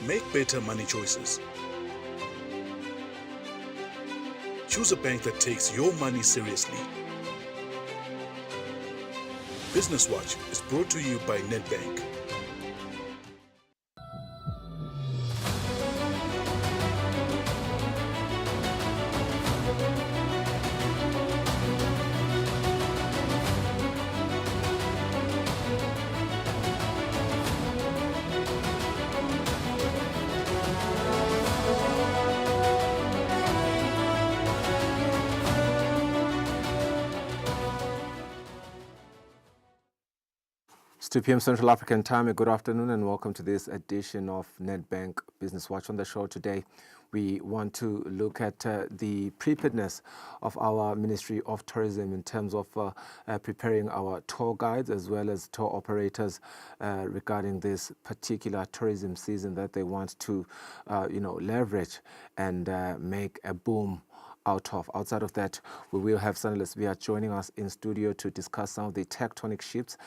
Make better money choices. Choose a bank that takes your money seriously. Business Watch is brought to you by Nedbank. It's 2 p.m. Central African time. Good afternoon and welcome to this edition of Nedbank Business Watch. On the show today, we want to look at the preparedness of our Ministry of Tourism in terms of preparing our tour guides as well as tour operators regarding this particular tourism season that they want to, leverage and make a boom out of. Outside of that, we will have Sanalus Via joining us in studio to discuss some of the tectonic shifts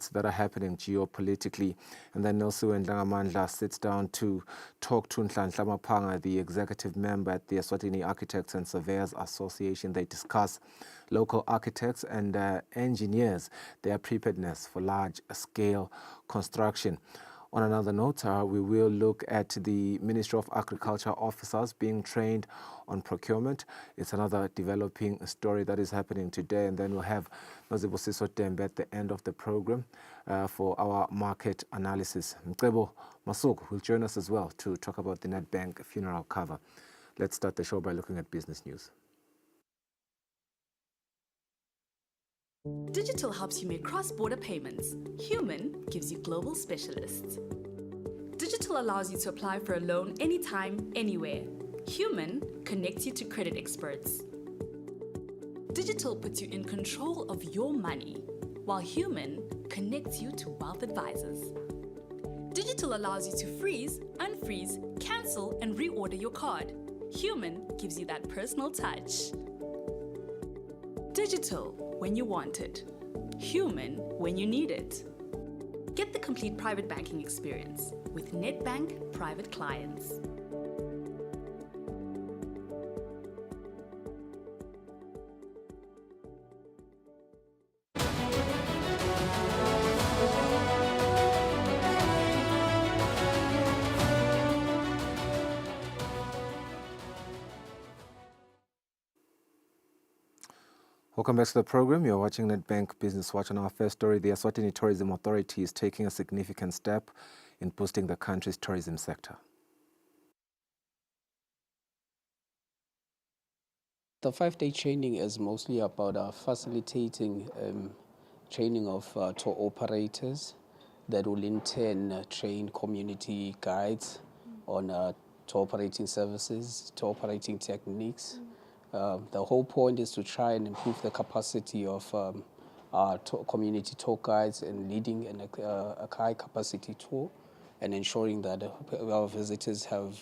that are happening geopolitically. And then Nelson Ndlangamandla sits down to talk to Nhlanhla Mapanga, the executive member at the Eswatini Architects and Surveyors Association. They discuss local architects and engineers, their preparedness for large-scale construction. On another note, we will look at the Ministry of Agriculture officers being trained on procurement. It's another developing story that is happening today. And then we'll have Nozibusiso Dembe at the end of the program for our market analysis. Mcebo Masuk will join us as well to talk about the Nedbank funeral cover. Let's start the show by looking at business news. Digital helps you make cross-border payments. Human gives you global specialists. Digital allows you to apply for a loan anytime, anywhere. Human connects you to credit experts. Digital puts you in control of your money, while Human connects you to wealth advisors. Digital allows you to freeze, unfreeze, cancel, and reorder your card. Human gives you that personal touch. Digital when you want it. Human when you need it. Get the complete private banking experience with Nedbank Private Clients. Welcome back to the program. You're watching Nedbank Business Watch. On our first story, the Eswatini Tourism Authority is taking a significant step in boosting the country's tourism sector. The 5-day training is mostly about facilitating training of tour operators that will in turn train community guides on tour operating services, tour operating techniques. The whole point is to try and improve the capacity of our community tour guides in leading a high capacity tour and ensuring that our visitors have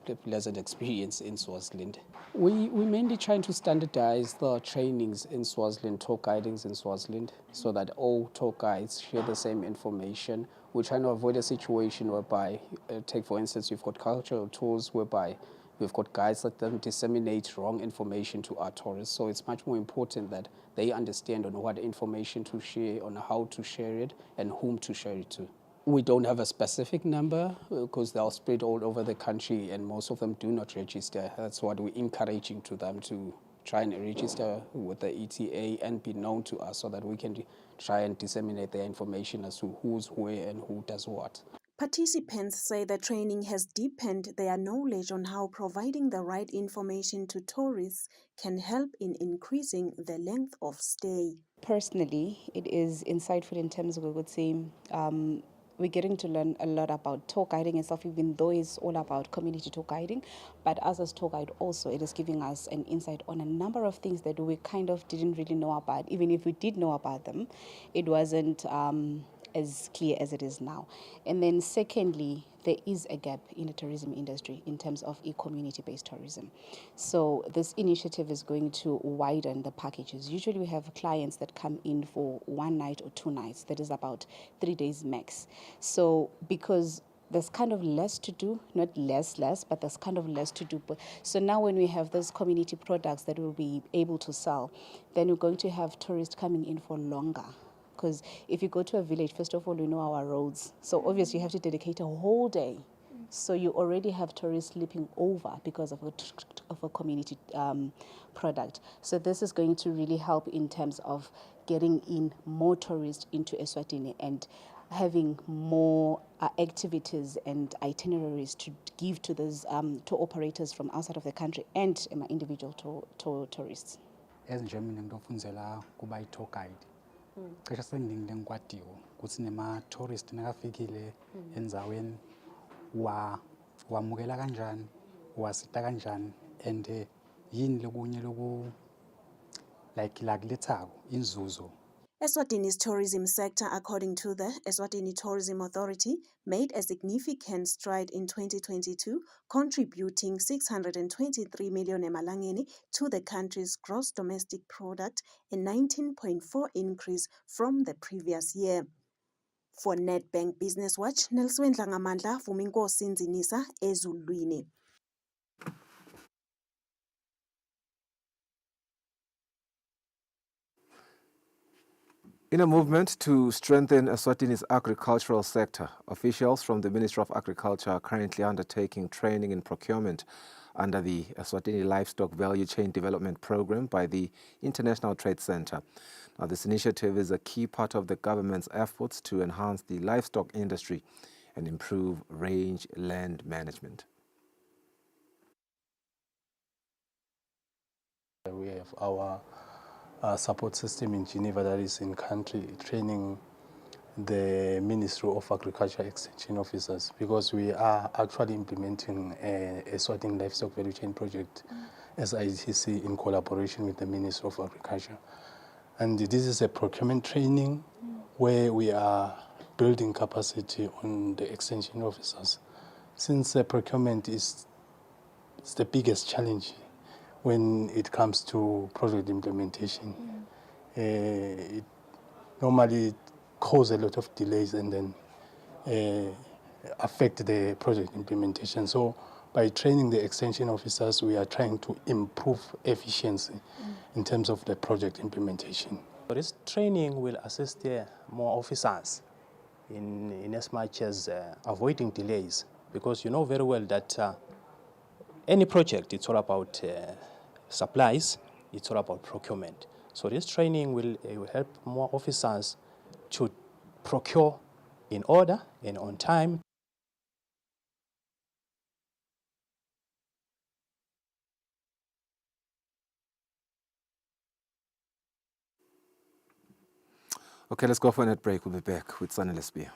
a pleasant experience in Swaziland. We're mainly trying to standardize the trainings in Swaziland, tour guidings in Swaziland, so that all tour guides share the same information. We're trying to avoid a situation whereby, take for instance, you've got cultural tours whereby we've got guides that then disseminate wrong information to our tourists. So it's much more important that they understand on what information to share, on how to share it, and whom to share it to. We don't have a specific number because they're spread all over the country and most of them do not register. That's what we're encouraging to them, to try and register with the ETA and be known to us so that we can try and disseminate their information as to who's where and who does what. Participants say the training has deepened their knowledge on how providing the right information to tourists can help in increasing the length of stay. Personally, it is insightful in terms of, I would say, we're getting to learn a lot about tour guiding and stuff, even though it's all about community tour guiding. But as a tour guide also, it is giving us an insight on a number of things that we kind of didn't really know about. Even if we did know about them, it wasn't as clear as it is now. And then secondly, there is a gap in the tourism industry in terms of community-based tourism. So this initiative is going to widen the packages. Usually we have clients that come in for 1 night or 2 nights. That is about 3 days max. So because there's kind of less to do, not less, but there's kind of less to do. So now when we have those community products that we'll be able to sell, then we're going to have tourists coming in for longer. Because if you go to a village, first of all, we know our roads. So obviously you have to dedicate a whole day. So you already have tourists sleeping over because of a community product. So this is going to really help in terms of getting in more tourists into Eswatini and having more activities and itineraries to give to those tour operators from outside of the country and individual tourists. Ezinjengoba ngintofunzela kuba i-tour guide. Cishe sengilingile ngikwadiwo ukuthi nema-tourist nakafikile endzaweni wamukela kanjani, wasita kanjani, and yini lokunye loku lakulethako inzuzo. Eswatini's tourism sector, according to the Eswatini Tourism Authority, made a significant stride in 2022, contributing 623 million emalangeni to the country's gross domestic product, a 19.4% increase from the previous year. For Nedbank Business Watch, Nelson Dlangamandla, Fuminkosi Nzinisa, Ezulwini. In a movement to strengthen Eswatini's agricultural sector, officials from the Ministry of Agriculture are currently undertaking training in procurement under the Eswatini Livestock Value Chain Development Program by the International Trade Center. Now, this initiative is a key part of the government's efforts to enhance the livestock industry and improve rangeland management. We have our support system in Geneva that is in country training the Ministry of Agriculture Extension Officers, because we are actually implementing a Eswatini Livestock Value Chain project as ITC in collaboration with the Ministry of Agriculture. And this is a procurement training where we are building capacity on the extension officers. Since procurement is the biggest challenge when it comes to project implementation. It normally causes a lot of delays and then affect the project implementation. So by training the extension officers, we are trying to improve efficiency in terms of the project implementation. This training will assist more officers in as much as avoiding delays, because you know very well that any project, it's all about supplies, it's all about procurement. So this training will help more officers to procure in order and on time. Okay, let's go for a net break. We'll be back with Sunny Lesbia.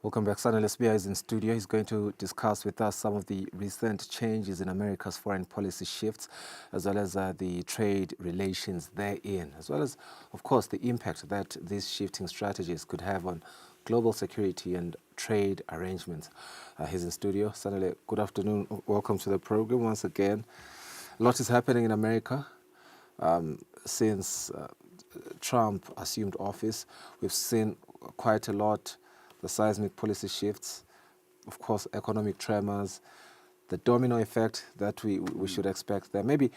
Welcome back. Sana Lesbia is in studio. He's going to discuss with us some of the recent changes in America's foreign policy shifts, as well as the trade relations therein, as well as, of course, the impact that these shifting strategies could have on global security and trade arrangements. He's in studio. Sana, good afternoon. Welcome to the program once again. A lot is happening in America since Trump assumed office. We've seen quite a lot. The seismic policy shifts, of course, economic tremors, the domino effect that we should expect there. Maybe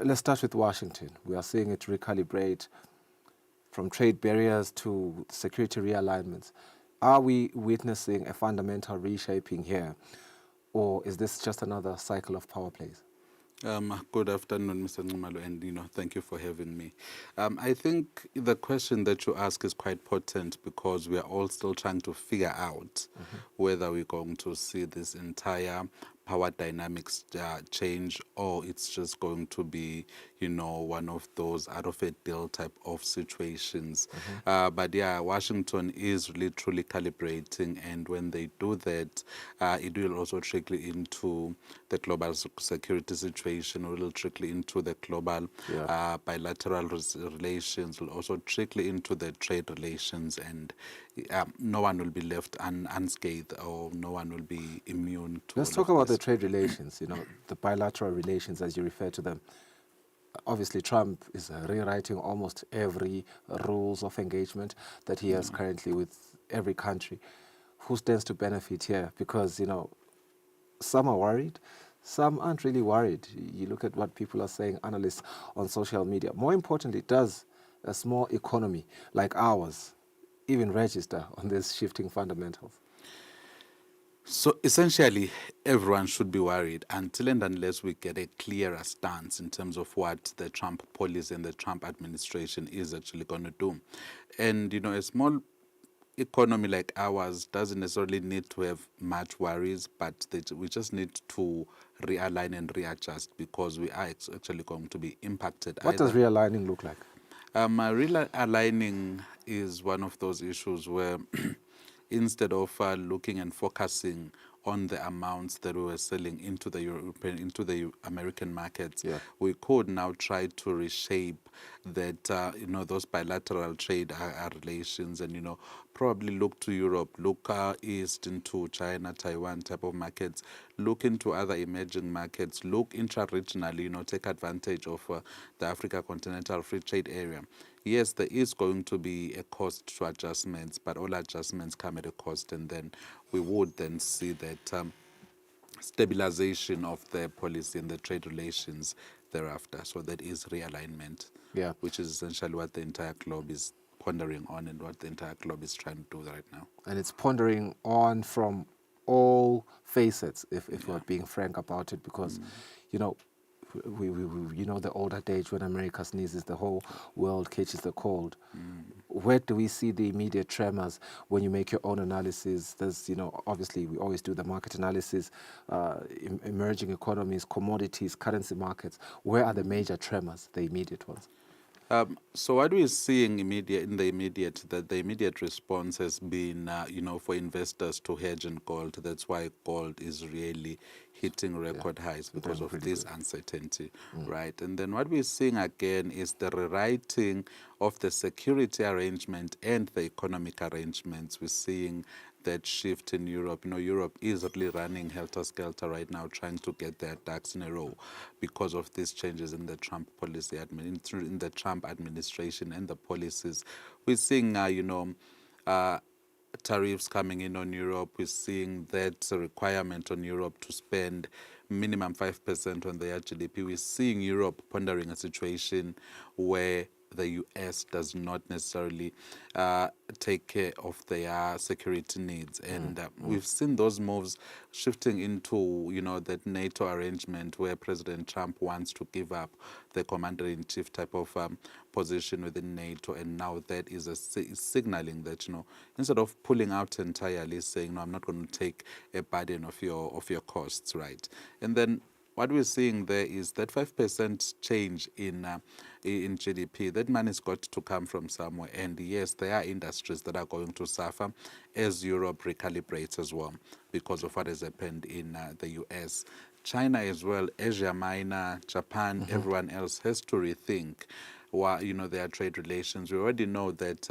let's start with Washington. We are seeing it recalibrate from trade barriers to security realignments. Are we witnessing a fundamental reshaping here, or is this just another cycle of power plays? Good afternoon, Mr. Nxumalo, and thank you for having me. I think the question that you ask is quite potent because we are all still trying to figure out whether we're going to see this entire power dynamics change, or it's just going to be, one of those out of a deal type of situations. But yeah, Washington is really truly calibrating, and when they do that, it will also trickle into the global security situation, will trickle into the global bilateral relations, will also trickle into the trade relations, and no one will be left unscathed, or no one will be immune to Let's all talk of about this. the trade relations, the bilateral relations as you refer to them. Obviously, Trump is rewriting almost every rules of engagement that he has currently with every country. Who stands to benefit here? Because, some are worried, some aren't really worried. You look at what people are saying, analysts on social media. More importantly, does a small economy like ours even register on these shifting fundamentals? So essentially, everyone should be worried until and unless we get a clearer stance in terms of what the Trump policy and the Trump administration is actually going to do. And, a small economy like ours doesn't necessarily need to have much worries, but we just need to realign and readjust because we are actually going to be impacted. What does realigning look like? Realigning is one of those issues where instead of looking and focusing on the amounts that we were selling into the American markets, we could now try to reshape that, those bilateral trade relations, and, probably look to Europe, look east into China, Taiwan type of markets, look into other emerging markets, look intra-regionally, take advantage of the Africa Continental Free Trade Area. Yes, there is going to be a cost to adjustments, but all adjustments come at a cost, and then we would then see that stabilization of the policy and the trade relations thereafter. So that is realignment, which is essentially what the entire globe is pondering on and what the entire globe is trying to do right now. And it's pondering on from all facets, if we're being frank about it, because, we the old adage, when America sneezes, the whole world catches the cold. Where do we see the immediate tremors when you make your own analysis? There's, obviously we always do the market analysis, emerging economies, commodities, currency markets. Where are the major tremors, the immediate ones? So what we're seeing the immediate response has been, for investors to hedge in gold. That's why gold is really hitting record highs because of this uncertainty, right? And then what we're seeing again is the rewriting of the security arrangement and the economic arrangements. We're seeing that shift in Europe. Europe is really running helter-skelter right now, trying to get their ducks in a row because of these changes in the Trump policy, in the Trump administration and the policies. We're seeing, tariffs coming in on Europe. We're seeing that requirement on Europe to spend minimum 5% on their GDP. We're seeing Europe pondering a situation where the US does not necessarily take care of their security needs. And we've seen those moves shifting into, that NATO arrangement where President Trump wants to give up the commander-in-chief type of position within NATO. And now that is signaling that, instead of pulling out entirely, saying, no, I'm not going to take a burden of your costs, right? And then what we're seeing there is that 5% change in GDP. That money's got to come from somewhere. And yes, there are industries that are going to suffer as Europe recalibrates as well because of what has happened in the US. China as well, Asia Minor, Japan, everyone else has to rethink their trade relations. We already know that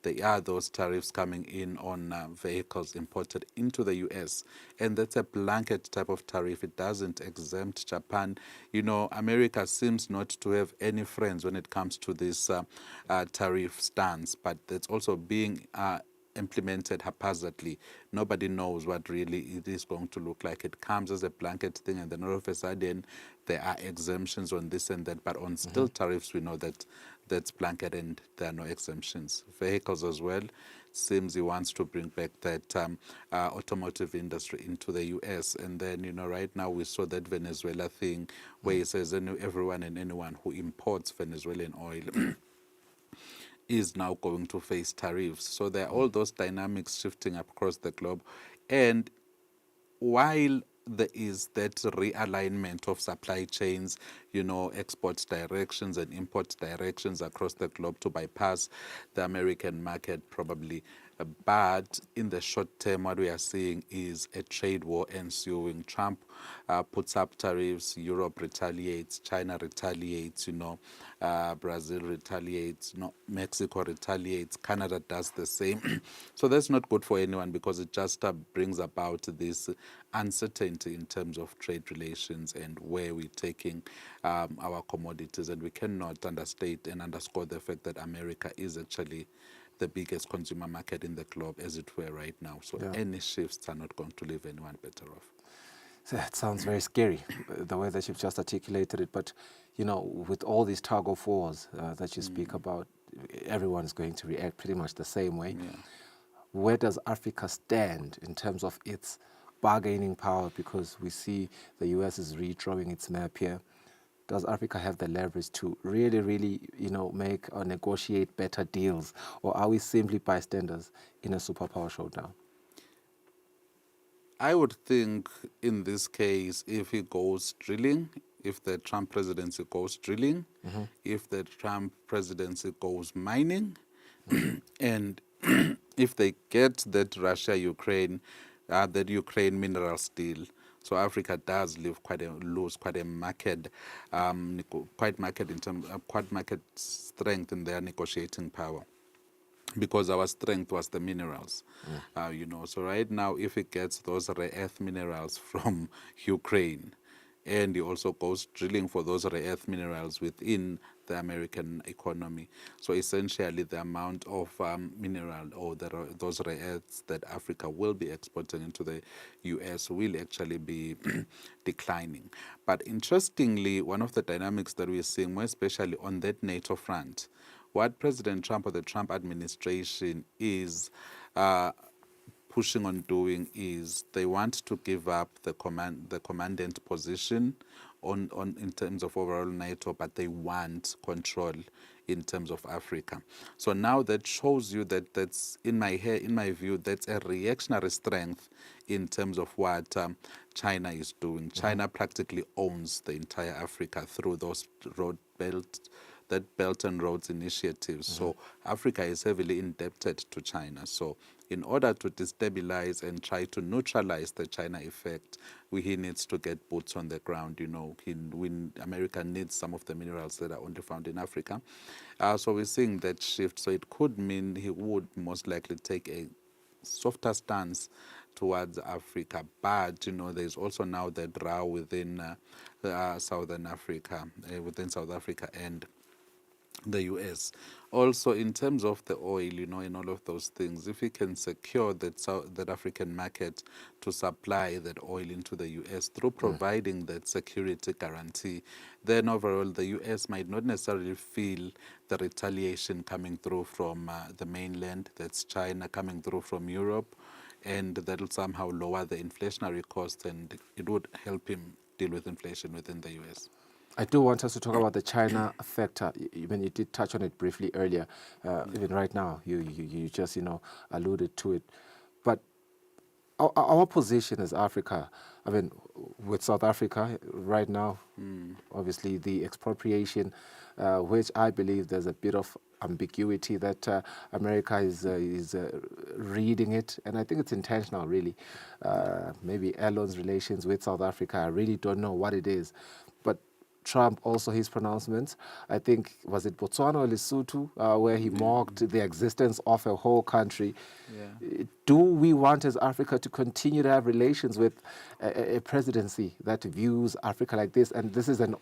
there are those tariffs coming in on vehicles imported into the US, and that's a blanket type of tariff. It doesn't exempt Japan. America seems not to have any friends when it comes to this tariff stance, but that's also being implemented haphazardly. Nobody knows what really it is going to look like. It comes as a blanket thing, and then all of a sudden there are exemptions on this and that, but on steel tariffs, we know that that's blanket and there are no exemptions. Vehicles as well, seems he wants to bring back that automotive industry into the US. And then, right now we saw that Venezuela thing where he says everyone and anyone who imports Venezuelan oil is now going to face tariffs. So there are all those dynamics shifting across the globe. And while there is that realignment of supply chains, export directions and import directions across the globe to bypass the American market probably. But in the short term, what we are seeing is a trade war ensuing. Trump puts up tariffs, Europe retaliates, China retaliates, Brazil retaliates, Mexico retaliates, Canada does the same. So that's not good for anyone because it just brings about this uncertainty in terms of trade relations and where we're taking our commodities. And we cannot understate and underscore the fact that America is actually the biggest consumer market in the globe, as it were, right now. So any shifts are not going to leave anyone better off. So that sounds very scary, the way that you've just articulated it. But, with all these tug of wars that you speak about, everyone is going to react pretty much the same way. Yeah. Where does Africa stand in terms of its bargaining power? Because we see the US is redrawing its map here. Does Africa have the leverage to really, really, make or negotiate better deals? Or are we simply bystanders in a superpower showdown? I would think in this case, if he goes drilling, if the Trump presidency goes drilling, if the Trump presidency goes mining, and if they get that Russia-Ukraine, that Ukraine mineral deal, so Africa does lose quite a market, quite market strength in their negotiating power, because our strength was the minerals, So right now, if it gets those rare earth minerals from Ukraine, and he also goes drilling for those rare earth minerals within the American economy. So essentially the amount of mineral or those rare earths that Africa will be exporting into the US will actually be declining. But interestingly, one of the dynamics that we're seeing, more especially on that NATO front, what President Trump or the Trump administration is pushing on doing is they want to give up the commandant position on in terms of overall NATO, but they want control in terms of Africa. So now that shows you that that's in my view, that's a reactionary strength in terms of what China is doing. China practically owns the entire Africa through those Belt and Roads initiatives. So Africa is heavily indebted to China. So in order to destabilize and try to neutralize the China effect, he needs to get boots on the ground. America needs some of the minerals that are only found in Africa. So we're seeing that shift. So it could mean he would most likely take a softer stance towards Africa. But, there's also now the row within Southern Africa, within South Africa and the US. Also, in terms of the oil, and all of those things, if we can secure that African market to supply that oil into the US through providing that security guarantee, then overall the US might not necessarily feel the retaliation coming through from the mainland, that's China, coming through from Europe, and that will somehow lower the inflationary cost, and it would help him deal with inflation within the US. I do want us to talk about the China factor. Even you did touch on it briefly earlier. Even right now, you just alluded to it. But our position as Africa, with South Africa right now, obviously the expropriation, which I believe there's a bit of ambiguity that America is reading it, and I think it's intentional, really. Maybe Elon's relations with South Africa, I really don't know what it is, but Trump also his pronouncements, I think, was it Botswana or Lesotho, where he mocked the existence of a whole country. Yeah. Do we want as Africa to continue to have relations with a presidency that views Africa like this? And this is an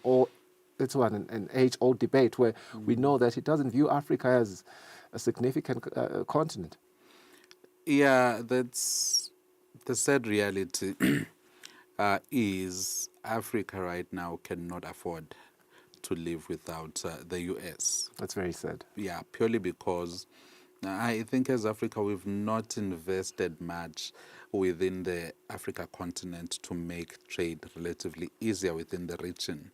age-old debate where we know that it doesn't view Africa as a significant continent. Yeah, that's the sad reality. is Africa right now cannot afford to live without the US. That's very sad. Yeah, purely because I think as Africa, we've not invested much within the Africa continent to make trade relatively easier within the region.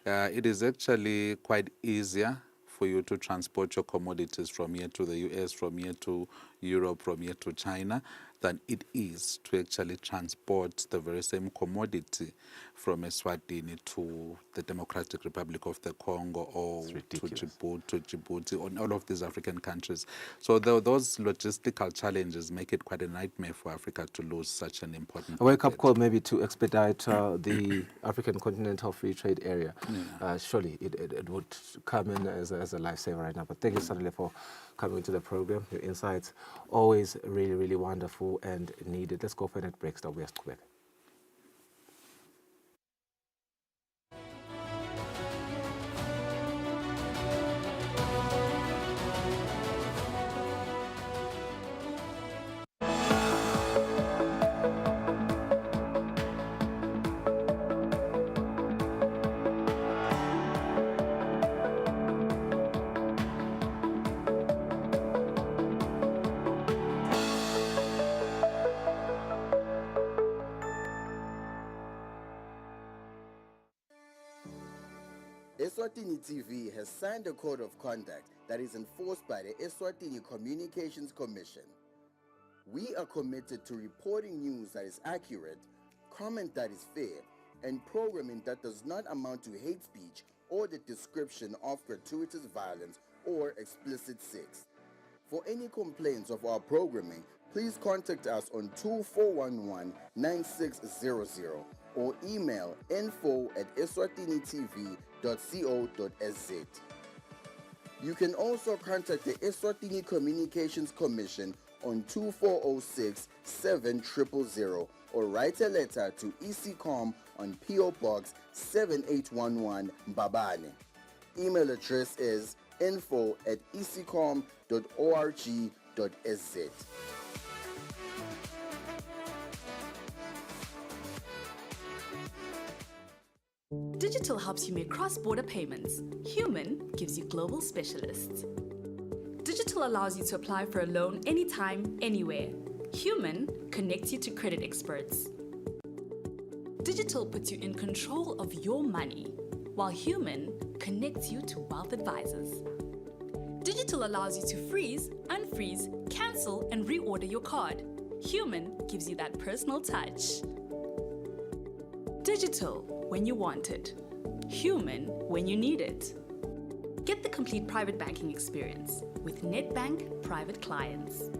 It is actually quite easier for you to transport your commodities from here to the US, from here to Europe, from here to China, than it is to actually transport the very same commodity from Eswatini to the Democratic Republic of the Congo or to Djibouti, on all of these African countries. So those logistical challenges make it quite a nightmare for Africa to lose such an important A wake-up market. call maybe to expedite the African Continental Free Trade Area. Surely it would come in as a lifesaver right now. But thank you, Sanele, for coming into the program. Your insights always really, really wonderful and needed. Let's go for a net break. Stop. We have to go back. Eswatini TV has signed a code of conduct that is enforced by the Eswatini Communications Commission. We are committed to reporting news that is accurate, comment that is fair, and programming that does not amount to hate speech or the description of gratuitous violence or explicit sex. For any complaints of our programming, please contact us on 2411-9600 or email info@eswatinitv.co.za. You can also contact the Eswatini Communications Commission on 2406-7000 or write a letter to ECCOM on PO Box 7811 Mbabane. Email address is info@ecom.org.sz. Digital helps you make cross-border payments. Human gives you global specialists. Digital allows you to apply for a loan anytime, anywhere. Human connects you to credit experts. Digital puts you in control of your money, while Human connects you to wealth advisors. Digital allows you to freeze, unfreeze, cancel, and reorder your card. Human gives you that personal touch. Digital when you want it. Human when you need it. Get the complete private banking experience with Nedbank Private Clients.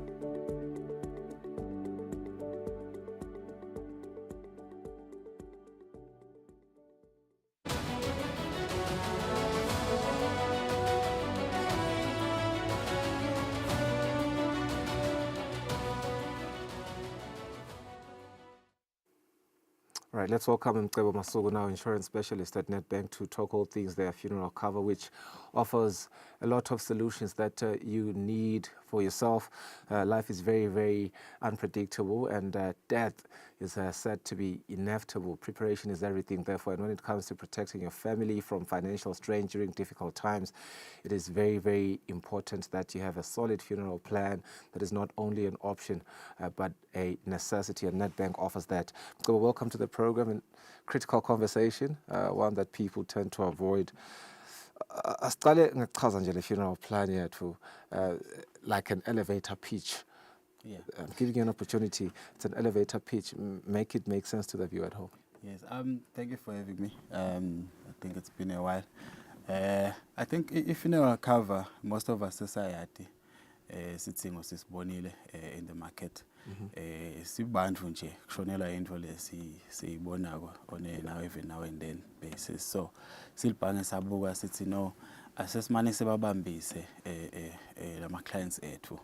All right, let's welcome Mcebo Masugu, now insurance specialist at Nedbank, to talk all things their funeral cover, which offers a lot of solutions that you need for yourself. Life is very, very unpredictable, and death is said to be inevitable. Preparation is everything, therefore, and when it comes to protecting your family from financial strain during difficult times, it is very, very important that you have a solid funeral plan that is not only an option, but a necessity, and Nedbank offers that. So welcome to the program, and critical conversation, one that people tend to avoid. Asiqale ngechaza nje le funeral plan yethu, like an elevator pitch. Yeah. I'm giving you an opportunity. It's an elevator pitch. Make it make sense to the viewer at home. Yes. Thank you for having me. I think it's been a while. I think if you know cover, most of our society sitting sisibonile in the market. Sibantu nje kushonelwa into lesiyibonako on a even now and then basis. So silibhange sabuka sithi no asesimane sebabambise lama clients ethu.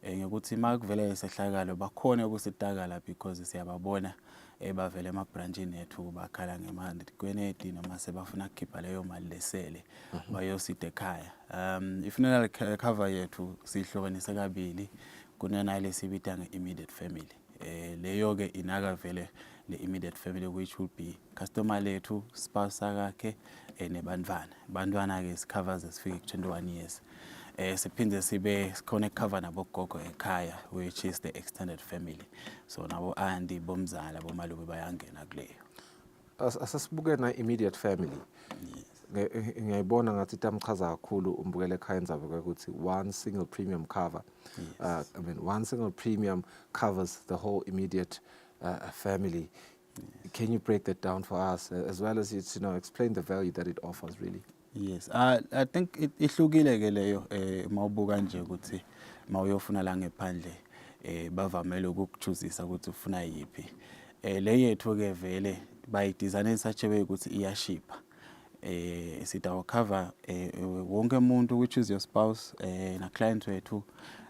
Ngekuthi makuvele isehlakalo bakhona ukusitakala because siyababona bavele emabranchini ethu bakhala ngemali kwenedi noma sebafuna ukukhipha leyo mali lesele bayosida ekhaya. I-funeral cover yethu sihlukanise kabili kunena lesibita nge-immediate family. leyo ke inaka vele le immediate family, which would be customer lethu, spouse sakhe nebantwana. Bantwana ke covers esifike 21 years. Siphinde sibe sikhona cover nabogogo ekhaya, which is the extended family. So nabo andi bomzala bomalume bayangena kuleyo. Asasibuke na immediate family. Ngiyayibona ngathi tamchaza kakhulu umbukele ekhaya enzabe ukuthi one single premium cover. I mean one single premium covers the whole immediate family. Can you break that down for us as well as explain the value that it offers really? Yes, I think ihlukile ke leyo mawubuka nje ukuthi mawuyofuna la ngephandle bavamele ukukuchuzisa ukuthi ufuna yipi. Le yethu ke vele bayidesign in such a way ukuthi iyashipha. Sithi cover wonke umuntu, which is your spouse na client wethu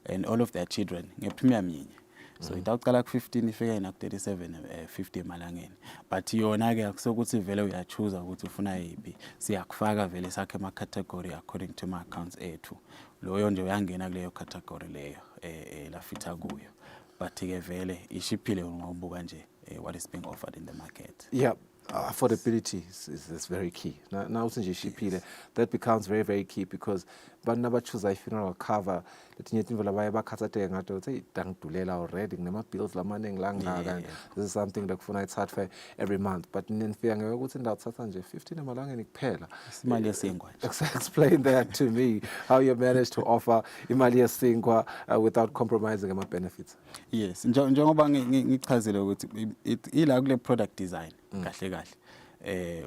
and all of their children ngepremium yinye. So itawuqala ku-15 ifika na ku-37.50 emalangeni, but yona ke akusokuthi vele uyachoose ukuthi ufuna yipi. Siyakufaka vele sakhe ama category according to my accounts ethu. Loyo nje uyangena kuleyo category leyo la fita kuyo. But ke vele ishiphile ngobuka nje what is being offered in the market. Yeah. Affordability is very key. Now since you that becomes very, very key because bantu choose a funeral cover letinye tinto labaye bakhathathe ngathi uthi dangidulela already nginama bills lamaningi langaka. This is something that kufuna ithathwe every month, but ninifika ngeke ukuthi ndawuthatha nje 15 emalangeni kuphela. Imali yesinkwa. Explain that to me, how you managed to offer imali yesinkwa without compromising ama benefits. Yes, njengoba ngichazile ukuthi ila kule product design kahle kahle.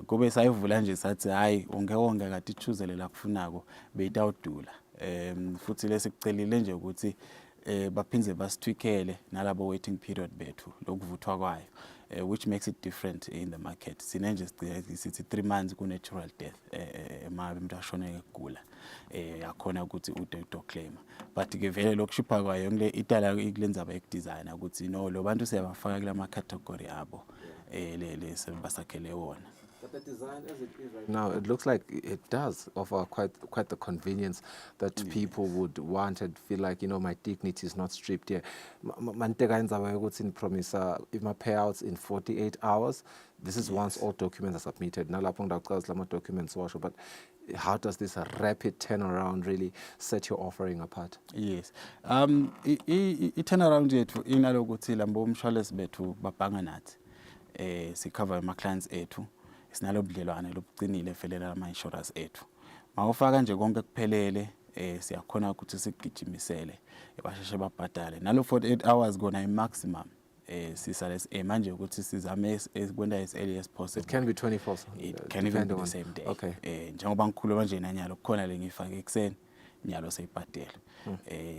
Kube sayivula nje sathi hayi wonke kade ichoosele la kufunako beyitawudula. Futhi lesikucelile nje ukuthi baphindze basitwikele nalabo waiting period bethu lokuvuthwa kwayo, which makes it different in the market. Sine nje sithi 3 months ku natural death ema umuntu ashone ekugula yakhona ukuthi udo claim, but ke vele lokushipha kwayo ngile itala ikulenzaba ekudesign ukuthi no lo bantu siyabafaka kula ma category abo le sebasakhele wona. But the design as it is right now, it looks like it does offer quite the convenience that people would want and feel like, my dignity is not stripped here. Manteka indaba yokuthi promise my payouts in 48 hours. This is once all documents are submitted. Nalapho ngidacela lama documents washo, but how does this rapid turnaround really set your offering apart? Yes. I turnaround yethu inalokuthi lambo umshwalense bethu babhanga nathi. Si cover ama clients ethu. Sinalo budlelwane lobuqinile felela ama insurance ethu. Mawufaka nje konke kuphelele siyakhona ukuthi sigijimisele basheshe babhadale. Nalo 48 hours gona maximum. Sisale manje ukuthi sizame kwenda as early as possible. It can be 24. It can even be the same day. Okay. Njengoba ngikhuluma nje nanyalo khona le ngifake ekseni nyalo seyibhadela.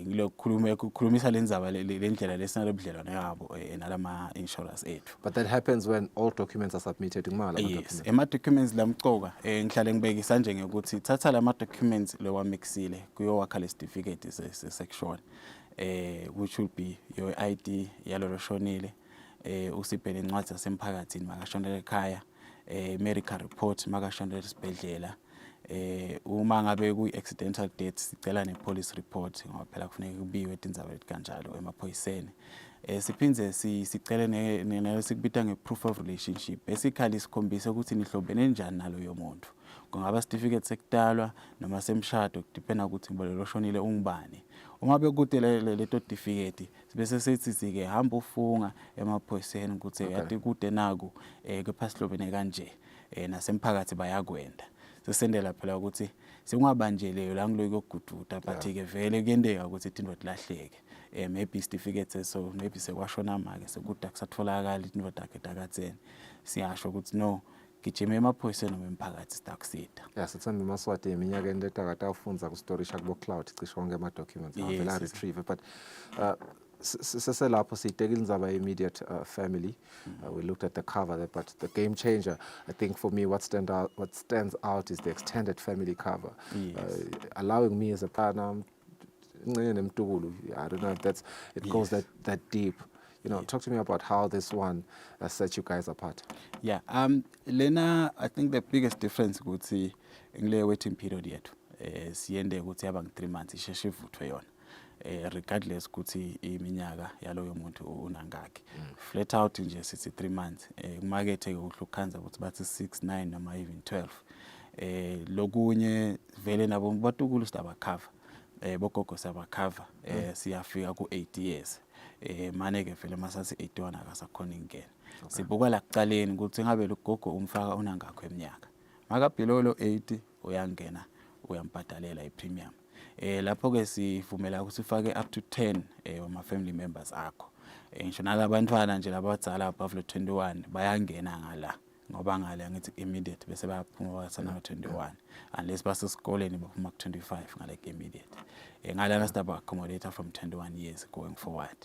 Ngilokhulumisa lenzaba lendlela lesinalo budlelwane yabo nalama insurance ethu. But that happens when all documents are submitted kumala. Yes, ema documents lamqoka ngihlale ngibekisa nje ngekuthi thatha lama documents lo wamixile kuyo wakha le certificate section which will be your ID yalo loshonile, usiphe lencwadi yasemphakathini makashonele ekhaya, medical report makashonele esibhedlela. Uma ngabe ku accidental death sicela ne police report ngoba phela kufanele kubiwe indaba ethi kanjalo emaphoyiseni. Siphinze sicele nesikubita ngeproof of relationship, basically sikhombisa ukuthi nihlobene njani nalo yomuntu. Kungaba certificate sekudalwa noma semshado kudependa ukuthi ngibalo loshonile ungubani. Uma bekude le certificate bese sethi ke hamba ufunga emaphoyiseni ukuthi yathi kude naku kepha sihlobene kanje nasemphakathi bayakwenda. Sesendela phela ukuthi singabanjele la ngilo yokugududa, but ke vele kuyendeka ukuthi into lahleke. Maybe certificate so maybe sekwashona make sekuda kusatholakala into yakhe takatheni. Siyasho ukuthi no gijima emaphoyiseni noma emphakathi sitakusida. Yes, sithemba eMaswati eminyakeni letakata ufunza ku storage akubo cloud cishe wonke ama documents avela retrieve, but seselapho sitekile indzaba immediate family. We looked at the cover there, but the game changer, I think for me, what stands out is the extended family cover. Allowing me as a partner, I don't know if it goes that deep. Talk to me about how this one sets you guys apart. Yeah, Lena, I think the biggest difference ukuthi ngile waiting period yethu siyende ukuthi yaba 3 months isheshe ivuthwe yona. regardless ukuthi iminyaka yaloyo muntu unangaki. Flat out nje sithi 3 months. Kumakethe ukuhlukhanza ukuthi bathi 6, 9 noma even 12. Lokunye vele nabo batukulu sidaba cover. Bogogo siyaba cover siyafika ku 8 years. Maneke vele masathi 81 akasakhona ingena. Sibuka la kucaleni ukuthi ngabe lo gogo umfaka unangakho eminyaka. Maka below lo 80 uyangena uyampadalela ipremium. Lapho ke sivumela ukuthi ufake up to 10 wama family members akho. Ngisho nalabantwana nje labadzala above 21 bayangena ngala ngoba ngale ngithi immediate bese bayaphuma basana 21 unless basesikoleni baphuma ku 25 ngale immediate. Ngala sidaba accommodator from 21 years going forward.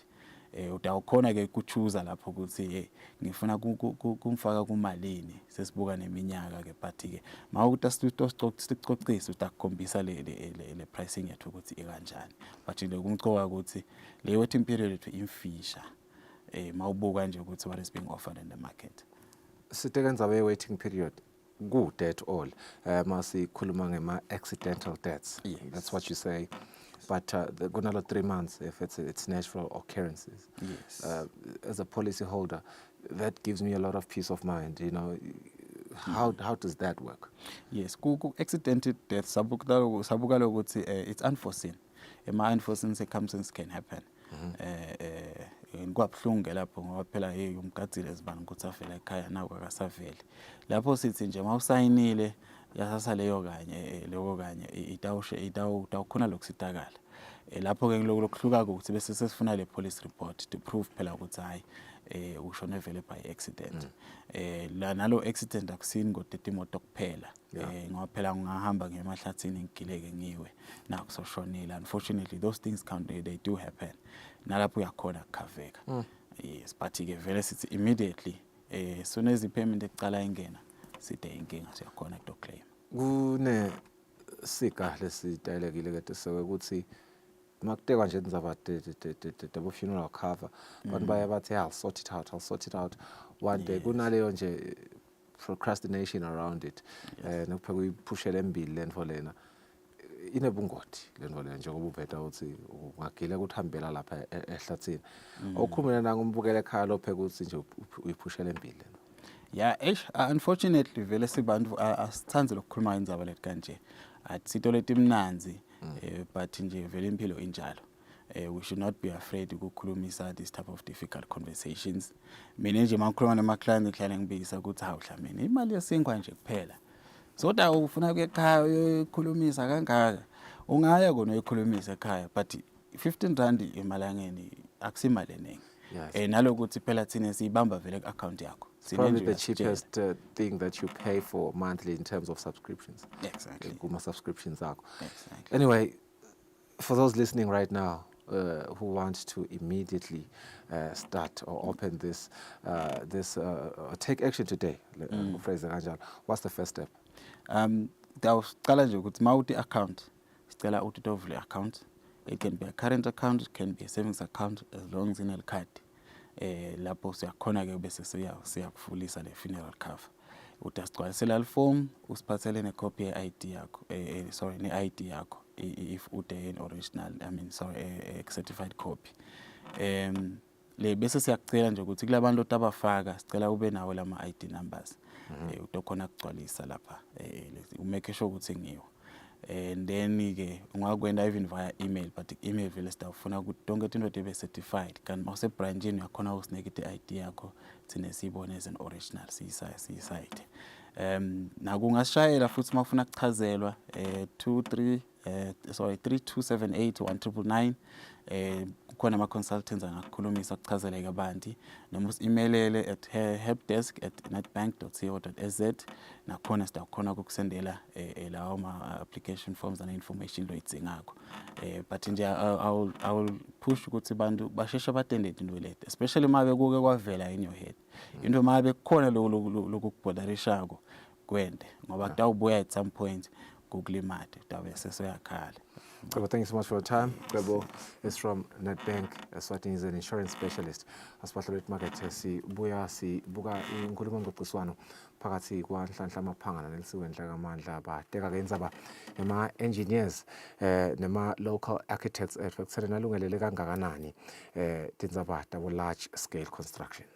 Utawukhona ke kuchoose lapho ukuthi ngifuna kumfaka kumalini sesibuka neminyaka ke but ke mawukuthi sicocisa utakukhombisa le pricing yethu ukuthi ikanjani but le kumcoka ukuthi le waiting period yethu imfisha mawubuka nje ukuthi what is being offered in the market. Sitekenza waiting period good at all. Masikhuluma ngema accidental deaths. Yes. That's what you say. But kunalo 3 months if it's natural occurrences. Yes. As a policy holder, that gives me a lot of peace of mind. You know, how does that work? Yes, accidental death sabuka ukuthi it's unforeseen. Unforeseen circumstances can happen. Ngikwabuhlungu lapho ngoba phela umgadzile sibani ukuthi afela ekhaya nawo akasaveli. Lapho sithi nje mawusayinile yasasa leyo kanye itawukhona lokusitakala. Lapho ke lokuhluka ukuthi bese sesifuna le police report to prove phela ukuthi hayi ushone vele by accident. La nalo accident akusini kodwa imoto kuphela. Ngoba phela ngahamba ngemahlathini ngigileke ngiwe nakusoshonela. Unfortunately those things they do happen. Nalapho uyakhona ukukhaveka. Yes, but ke vele sithi immediately soon as payment eqala ingena sithe inkinga siyakhona ukutoclaim. Kune sika lesitayelekile kade sekuthi makutekwa nje indaba the funeral cover abantu baye bathi I'll sort it out one day. Kunaleyo nje procrastination around it. Nokupheka uyiphushela embili lento lena inebungoti lento lena njengoba uveta uthi ungagila ukuthi hambela lapha ehlathini. Awukhulumela nanga umbukele ekhaya lopheka ukuthi nje uyiphushela embili lento. Yeah, unfortunately vele sibantu asithanze lokukhuluma indaba lethi kanje. Atsito letimnanzi but nje vele impilo injalo. We should not be afraid ukukhulumisa this type of difficult conversations. Mina nje makhuluma nama-client ekhaya ngibisa ukuthi hawu hlamini imali yesinkwa nje kuphela. Soda ufuna ukuya ekhaya uyokhulumisa kangaka. Ungaya kona uyokhulumisa ekhaya but 15 rand emalangeni akusimali eningi. Nalokuthi phela thina siyibamba vele ku-account yakho. It's probably the cheapest thing that you pay for monthly in terms of subscriptions. Exactly. Subscriptions are. Exactly. Anyway, for those listening right now who want to immediately start or open this, take action today, what's the first step? Dawuqala nje ukuthi mawuthi account, sicela ukuthi uvule account. It can be a current account, it can be a savings account as long as ine card. Lapho siyakhona ke bese siyakufulisa le funeral cover. Utasicwalisela form usiphathele ne copy ye-ID yakho ne-ID yakho if ude original certified copy. Le bese siyakucela nje ukuthi kulabantu otabafaka sicela ube nawo lama ID numbers. Utokhona ukugcwalisa lapha umake sure ukuthi ngiyo. And then ke ungakwenda even via email but email vele sitawufuna ukuthi tonke into ebe certified kanti mase branchini uyakhona ukusinike ID yakho thina siyibone as an original siyisite. Nakungashayela futhi mafuna ukuchazelwa 3278 kukhona ama consultants angakukhulumisa ukuchazela kabanti noma usi-emailele at helpdesk@netbank.co.za nakhona sitakhona ukukusendela lawo ma application forms and information loyidingako. But nje I will push ukuthi abantu basheshe batende into lethe especially mabe kuke kwavela in your head into mabe kukhona lokukubhodarishako kwende ngoba kutawubuya at some point Google imali utabe sesuyakhala. Well, thank you so much for your time. Grebo is from Nedbank. Eswatini is an insurance specialist. Asibahlole market sibuya sibuka inkulumo ngophiswano phakathi kwaNhlanhla Maphanga neLisiwe Ndlakamandla abateka ke indzaba nema-engineers nema-local architects ekutheni nalungelele kangakanani tindzaba tabo large scale construction.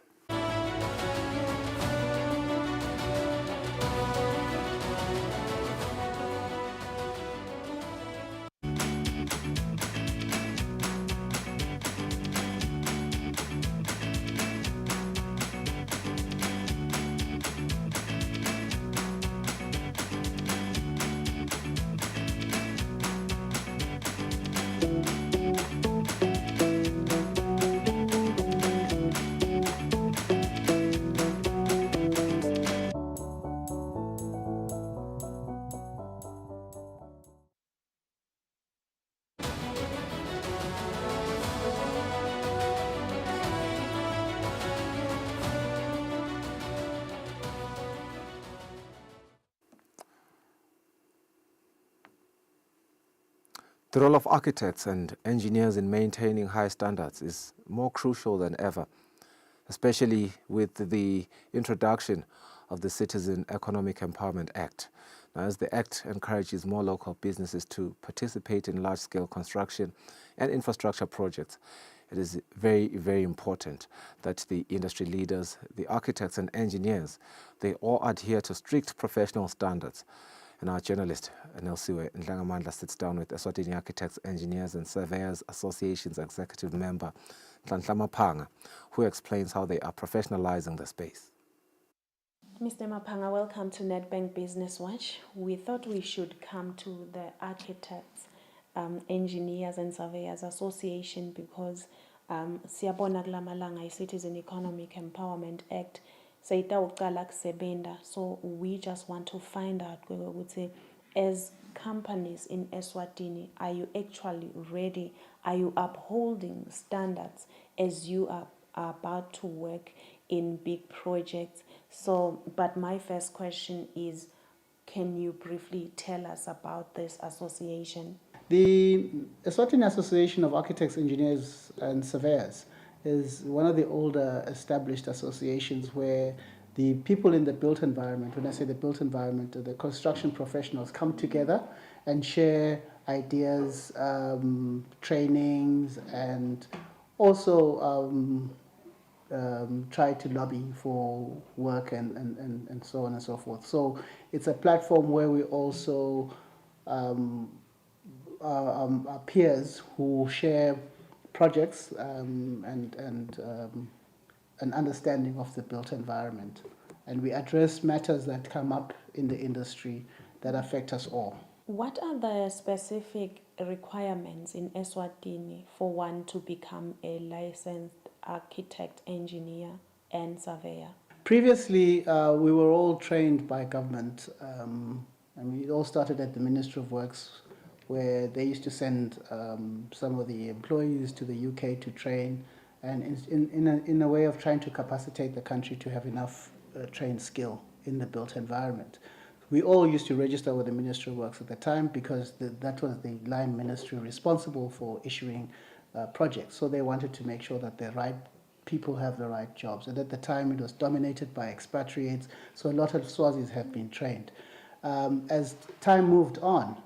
The role of architects and engineers in maintaining high standards is more crucial than ever, especially with the introduction of the Citizen Economic Empowerment Act. Now, as the Act encourages more local businesses to participate in large-scale construction and infrastructure projects, it is very, very important that the industry leaders, the architects and engineers, they all adhere to strict professional standards. And our journalist, Nelsiwe Ndlangamandla, sits down with Eswatini Architects, Engineers and Surveyors Association's executive member, Nhlanhla Maphanga, who explains how they are professionalizing the space. Mr. Maphanga, welcome to Nedbank Business Watch. We thought we should come to the Architects, Engineers and Surveyors Association because siyabona kula malanga i-Citizen Economic Empowerment Act seyitawuqala kusebenta, so we just want to find out ukuthi as companies in Eswatini, are you actually ready? Are you upholding standards as you are about to work in big projects? So, but my first question is, can you briefly tell us about this association? The Eswatini Association of Architects, Engineers and Surveyors is one of the older established associations where the people in the built environment, when I say the built environment, the construction professionals come together and share ideas, trainings, and also try to lobby for work and so on and so forth. So it's a platform where we also our peers who share projects and an understanding of the built environment. And we address matters that come up in the industry that affect us all. What are the specific requirements in Eswatini for one to become a licensed architect, engineer, and surveyor? Previously, we were all trained by government. It all started at the Ministry of Works, where they used to send some of the employees to the UK to train, and in a way of trying to capacitate the country to have enough trained skill in the built environment. We all used to register with the Ministry of Works at the time because that was the line ministry responsible for issuing projects. So they wanted to make sure that the right people have the right jobs. And at the time it was dominated by expatriates, so a lot of Swazis have been trained. As time moved on,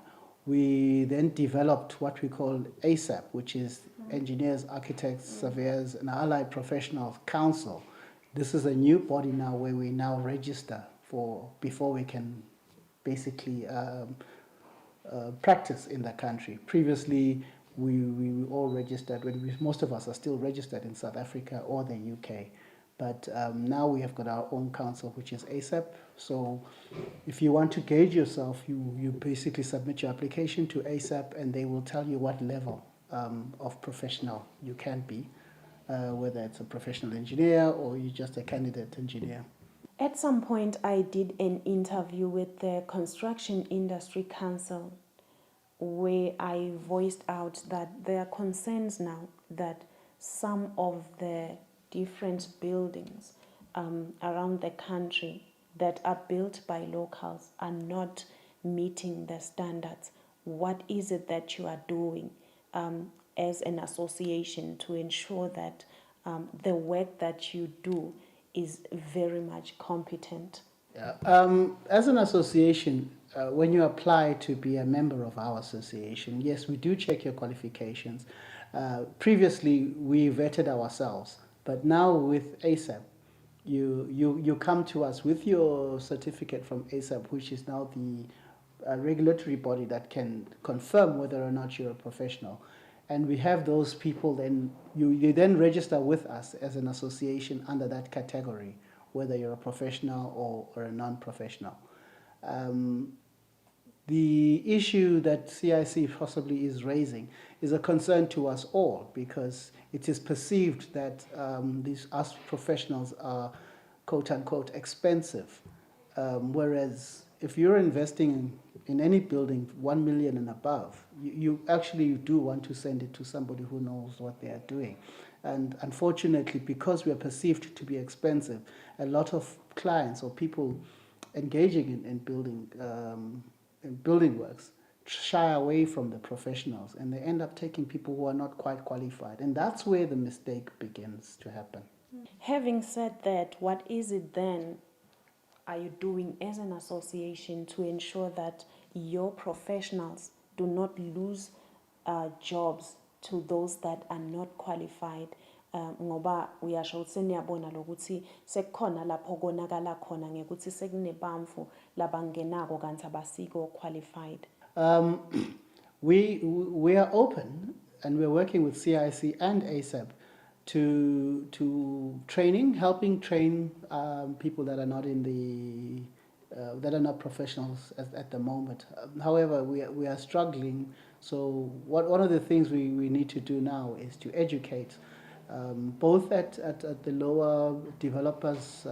we then developed what we call ASAP, which is Engineers, Architects, Surveyors, and Allied Professionals Council. This is a new body now where we now register before we can basically practice in the country. Previously, we all registered, most of us are still registered in South Africa or the UK. But now we have got our own council, which is ASAP. So if you want to gauge yourself, you basically submit your application to ASAP and they will tell you what level of professional you can be, whether it's a professional engineer or you're just a candidate engineer. At some point, I did an interview with the Construction Industry Council where I voiced out that there are concerns now that some of the different buildings around the country that are built by locals are not meeting the standards? What is it that you are doing as an association to ensure that the work that you do is very much competent? Yeah. As an association, when you apply to be a member of our association, yes, we do check your qualifications. Previously, we vetted ourselves, but now with ASAP, you come to us with your certificate from ASAP, which is now the regulatory body that can confirm whether or not you're a professional. And we have those people, then you then register with us as an association under that category, whether you're a professional or a non-professional. The issue that CIC possibly is raising is a concern to us all, because it is perceived that us professionals are quote-unquote expensive, whereas if you're investing in any building 1 million and above, you actually do want to send it to somebody who knows what they are doing. And unfortunately, because we are perceived to be expensive, a lot of clients or people engaging in building works shy away from the professionals, and they end up taking people who are not quite qualified. And that's where the mistake begins to happen. Having said that, what is it then are you doing as an association to ensure that your professionals do not lose jobs to those that are not qualified? Ngoba uyasho ukuthi seniyabona lokuthi sekukhona lapho konakala khona ngekuthi sekunebamfu labangenako kanti abasiko qualified. We are open, and we're working with CIC and ASAP to training, helping train people that are not in the that are not professionals at the moment. However, we are struggling. So one of the things we need to do now is to educate, both at the lower developers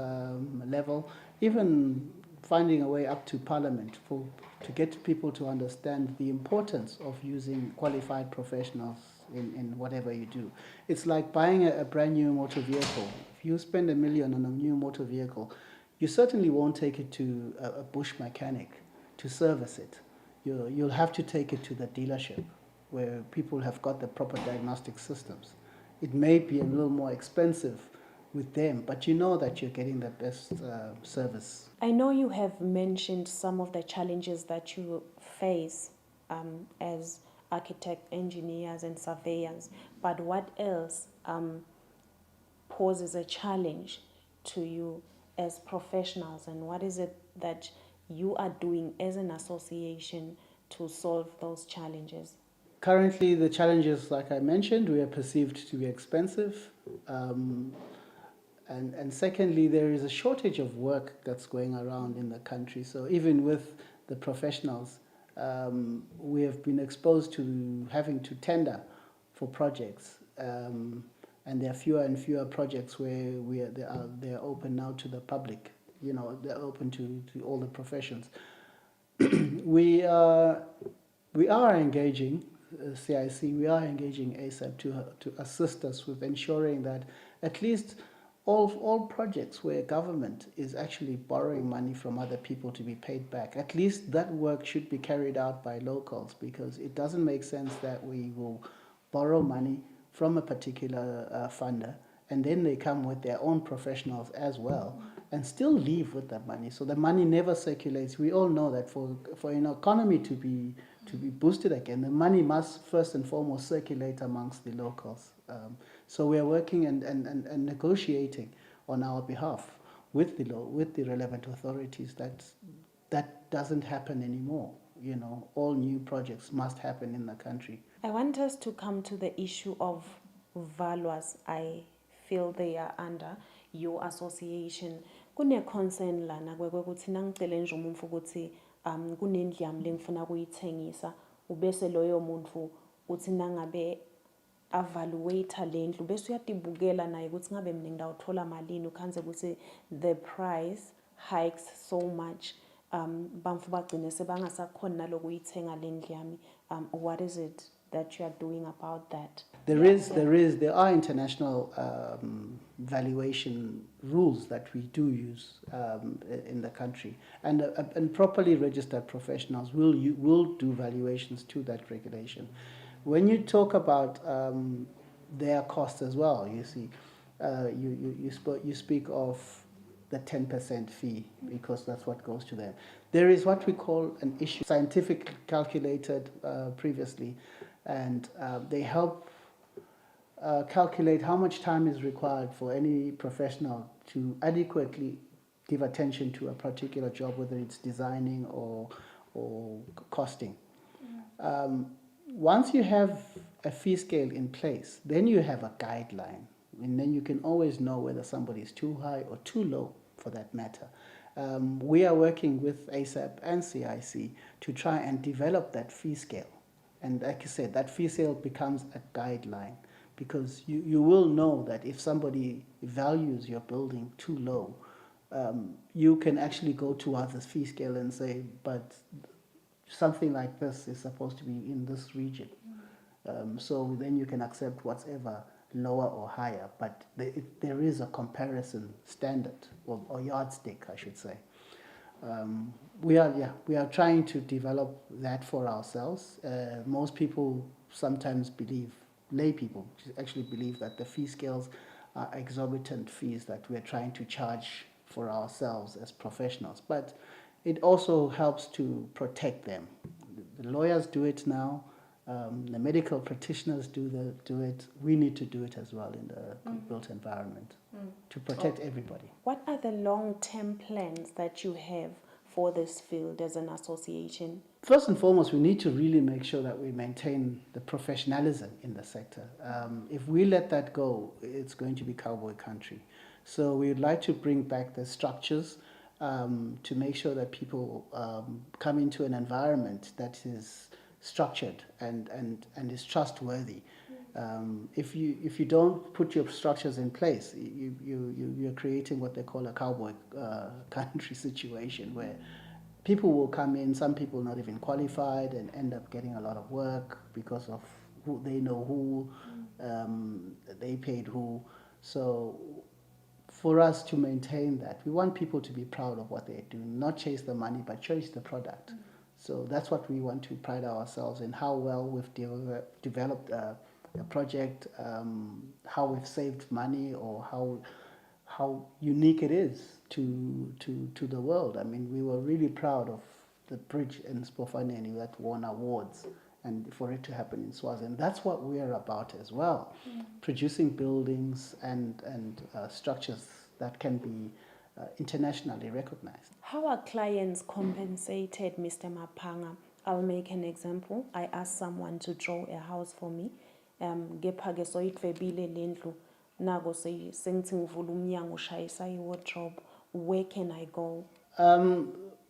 level, even finding a way up to Parliament to get people to understand the importance of using qualified professionals in whatever you do. It's like buying a brand new motor vehicle. If you spend $1 million on a new motor vehicle, you certainly won't take it to a bush mechanic to service it. You'll have to take it to the dealership where people have got the proper diagnostic systems. It may be a little more expensive with them, but you know that you're getting the best service. I know you have mentioned some of the challenges that you face as architect, engineers, and surveyors, but what else poses a challenge to you as professionals, and what is it that you are doing as an association to solve those challenges? Currently, the challenges, like I mentioned, we are perceived to be expensive. And secondly, there is a shortage of work that's going around in the country. So even with the professionals, we have been exposed to having to tender for projects. And there are fewer and fewer projects where they are open now to the public. You know, they're open to all the professions. We are engaging CIC, we are engaging ASAP to assist us with ensuring that at least all projects where government is actually borrowing money from other people to be paid back, at least that work should be carried out by locals, because it doesn't make sense that we will borrow money from a particular funder and then they come with their own professionals as well and still leave with that money. So the money never circulates. We all know that for an economy to be boosted again, the money must first and foremost circulate amongst the locals. So we are working and negotiating on our behalf with the relevant authorities that doesn't happen anymore. You know, all new projects must happen in the country. I want us to come to the issue of valuers. I feel they are under your association. Kune concern lana kwekuthi nangicele nje umuntu ukuthi kunendlamu lengifuna kuyithengisa ubese loyo muntu uthi nangabe evaluate le ndlu bese uyadibukela naye ukuthi ngabe mina ngidawuthola malini ukhanze ukuthi the price hikes so much bamfu bagcine sebangasakhona nalokuyithenga le ndlu yami. What is it that you are doing about that? There are international valuation rules that we do use in the country, and properly registered professionals will do valuations to that regulation. When you talk about their costs as well, you see, you speak of the 10% fee because that's what goes to them. There is what we call an issue, scientifically calculated previously, and they help calculate how much time is required for any professional to adequately give attention to a particular job, whether it's designing or costing. Once you have a fee scale in place, then you have a guideline, and then you can always know whether somebody is too high or too low, for that matter. We are working with ASAP and CIC to try and develop that fee scale. And like I said, that fee scale becomes a guideline, because you will know that if somebody values your building too low, you can actually go towards the fee scale and say, but something like this is supposed to be in this region. So then you can accept whatever lower or higher, but there is a comparison standard or yardstick, I should say. We are trying to develop that for ourselves. Most people sometimes believe, lay people actually believe, that the fee scales are exorbitant fees that we're trying to charge for ourselves as professionals, but it also helps to protect them. The lawyers do it now. The medical practitioners do it. We need to do it as well in the built environment to protect everybody. What are the long-term plans that you have for this field as an association? First and foremost, we need to really make sure that we maintain the professionalism in the sector. If we let that go, it's going to be cowboy country. So we would like to bring back the structures to make sure that people come into an environment that is structured and is trustworthy. If you don't put your structures in place, you're creating what they call a cowboy country situation, where people will come in, some people not even qualified, and end up getting a lot of work because of who they know who, they paid who. So for us to maintain that, we want people to be proud of what they're doing, not chase the money, but chase the product. So that's what we want to pride ourselves in, how well we've developed a project, how we've saved money, or how unique it is to the world. I mean, we were really proud of the bridge in Eswatini that won awards, and for it to happen in Swaziland. That's what we're about as well, producing buildings and structures that can be internationally recognized. How are clients compensated, Mr. Mapanga? I'll make an example. I asked someone to draw a house for me. Where can I go?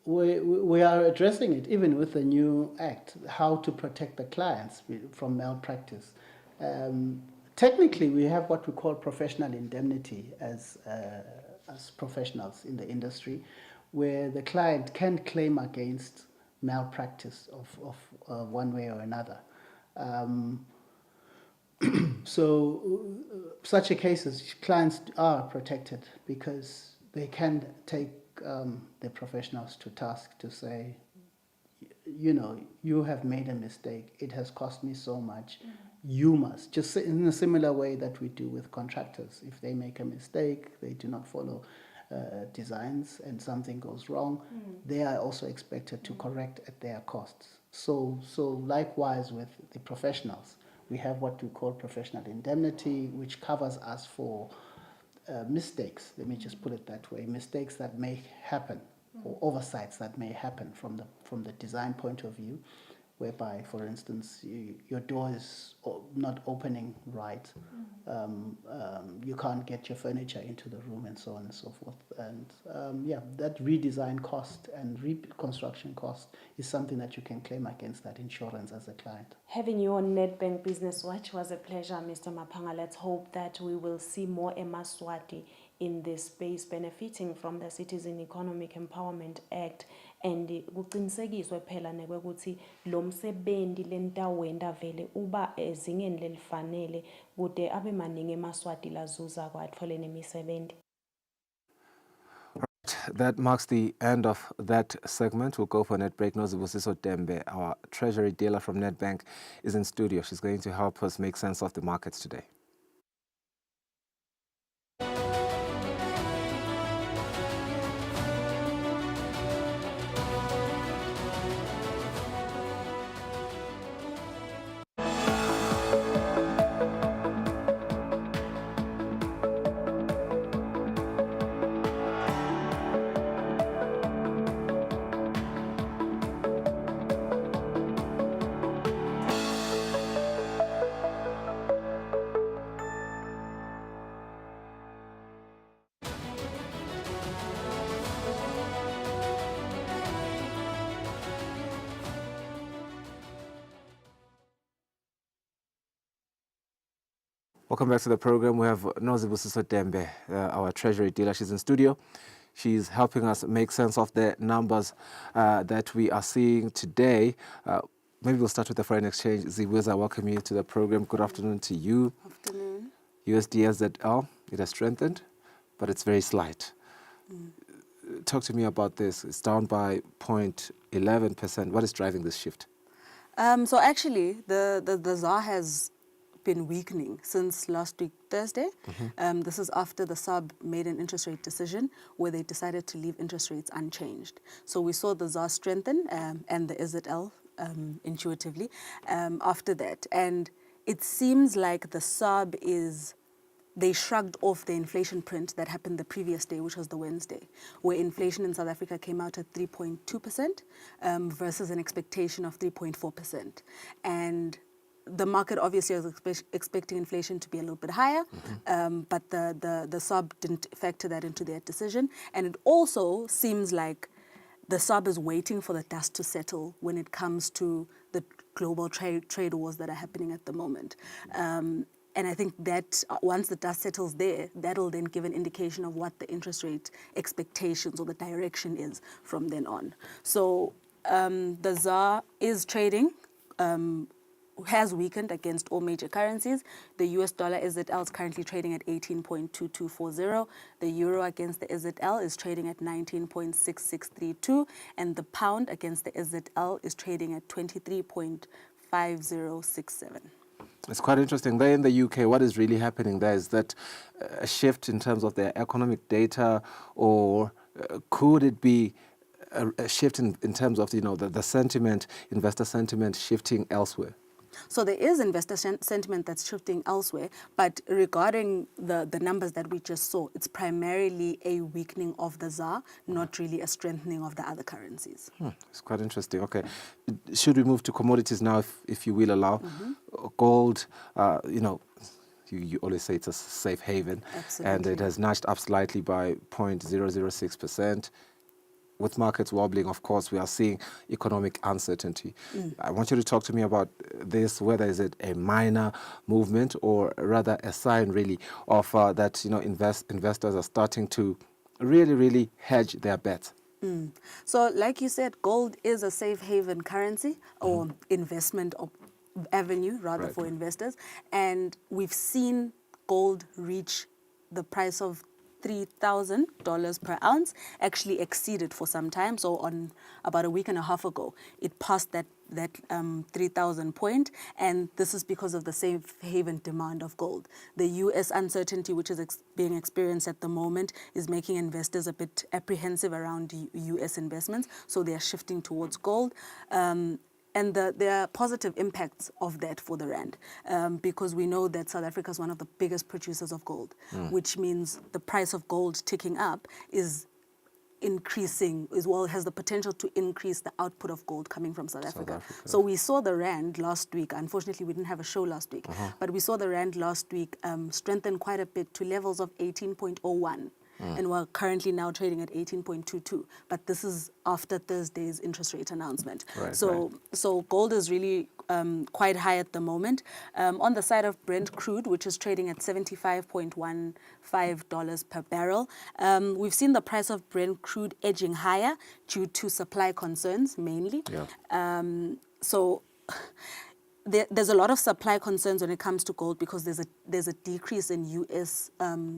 We are addressing it, even with the new act, how to protect the clients from malpractice. Technically, we have what we call professional indemnity as professionals in the industry, where the client can claim against malpractice of one way or another. So such a cases, clients are protected because they can take the professionals to task to say, you know, you have made a mistake, it has cost me so much, you must. Just in a similar way that we do with contractors. If they make a mistake, they do not follow designs and something goes wrong, they are also expected to correct at their costs. So likewise with the professionals, we have what we call professional indemnity, which covers us for mistakes, let me just put it that way, mistakes that may happen, or oversights that may happen from the design point of view, whereby, for instance, your door is not opening right, you can't get your furniture into the room, and so on and so forth. And that redesign cost and reconstruction cost is something that you can claim against that insurance as a client. Having you on Nedbank Business Watch was a pleasure, Mr. Mapanga. Let's hope that we will see more eMaSwati in this space, benefiting from the Citizen Economic Empowerment Act and kuqinisekiswe phela nekwekuthi lo msebenzi lentawenda vele uba ezingeni lelifanele kude abe maningi emaswati lazuza kwatfole nemisebenzi. That marks the end of that segment. We'll go for a net break. Nozibusiso Dembe, our treasury dealer from Nedbank, is in studio. She's going to help us make sense of the markets today. Welcome back to the program. We have Nozibusiso Dembe, our treasury dealer. She's in studio. She's helping us make sense of the numbers that we are seeing today. Maybe we'll start with the foreign exchange. Zibuza, welcome you to the program. Good afternoon to you. Afternoon. USD/ZL, it has strengthened, but it's very slight. Talk to me about this. It's down by 0.11%. What is driving this shift? So actually, the ZAR has been weakening since last week, Thursday. This is after the SARB made an interest rate decision where they decided to leave interest rates unchanged. So we saw the ZAR strengthen and the IZL intuitively after that. And it seems like the SARB they shrugged off the inflation print that happened the previous day, which was the Wednesday, where inflation in South Africa came out at 3.2% versus an expectation of 3.4%. And the market obviously was expecting inflation to be a little bit higher, but the SARB didn't factor that into their decision. And it also seems like the SARB is waiting for the dust to settle when it comes to the global trade wars that are happening at the moment. And I think that once the dust settles there, that'll then give an indication of what the interest rate expectations or the direction is from then on. So the ZAR is trading, has weakened against all major currencies. The US dollar IZL is currently trading at 18.2240. The euro against the IZL is trading at 19.6632. And the pound against the IZL is trading at 23.5067. It's quite interesting. There in the UK, what is really happening there is that a shift in terms of their economic data, or could it be a shift in terms of the sentiment, investor sentiment shifting elsewhere? So there is investor sentiment that's shifting elsewhere, but regarding the numbers that we just saw, it's primarily a weakening of the ZAR, not really a strengthening of the other currencies. It's quite interesting. Okay. Should we move to commodities now, if you will allow? Gold, you always say it's a safe haven. Absolutely. And it has nudged up slightly by 0.006%. With markets wobbling, of course, we are seeing economic uncertainty. I want you to talk to me about this, whether is it a minor movement or rather a sign really of that investors are starting to really hedge their bets. So like you said, gold is a safe haven currency or investment avenue rather for investors. And we've seen gold reach the price of $3,000 per ounce, actually exceeded for some time. So on about a week and a half ago, it passed that 3,000 point, and this is because of the safe haven demand of gold. The U.S. uncertainty, which is being experienced at the moment, is making investors a bit apprehensive around U.S. investments, so they are shifting towards gold. And there are positive impacts of that for the rand, because we know that South Africa is one of the biggest producers of gold, which means the price of gold ticking up is increasing, has the potential to increase the output of gold coming from South Africa. So we saw the rand last week. Unfortunately, we didn't have a show last week, but we saw the rand last week strengthen quite a bit to levels of 18.01. And we're currently now trading at 18.22. But this is after Thursday's interest rate announcement. So gold is really quite high at the moment. On the side of Brent crude, which is trading at $75.15 per barrel, we've seen the price of Brent crude edging higher due to supply concerns mainly. Yeah. So there's a lot of supply concerns when it comes to gold because there's a decrease in U.S.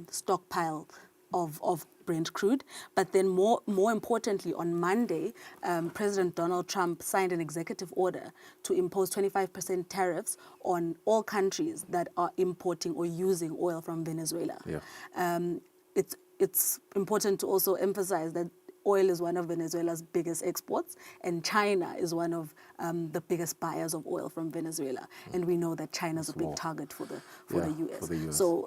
Stockpile of Brent crude. But then more importantly, on Monday, President Donald Trump signed an executive order to impose 25% tariffs on all countries that are importing or using oil from Venezuela. Yeah. It's important to also emphasize that oil is one of Venezuela's biggest exports, and China is one of the biggest buyers of oil from Venezuela. And we know that China is a big target for the US. For the US. So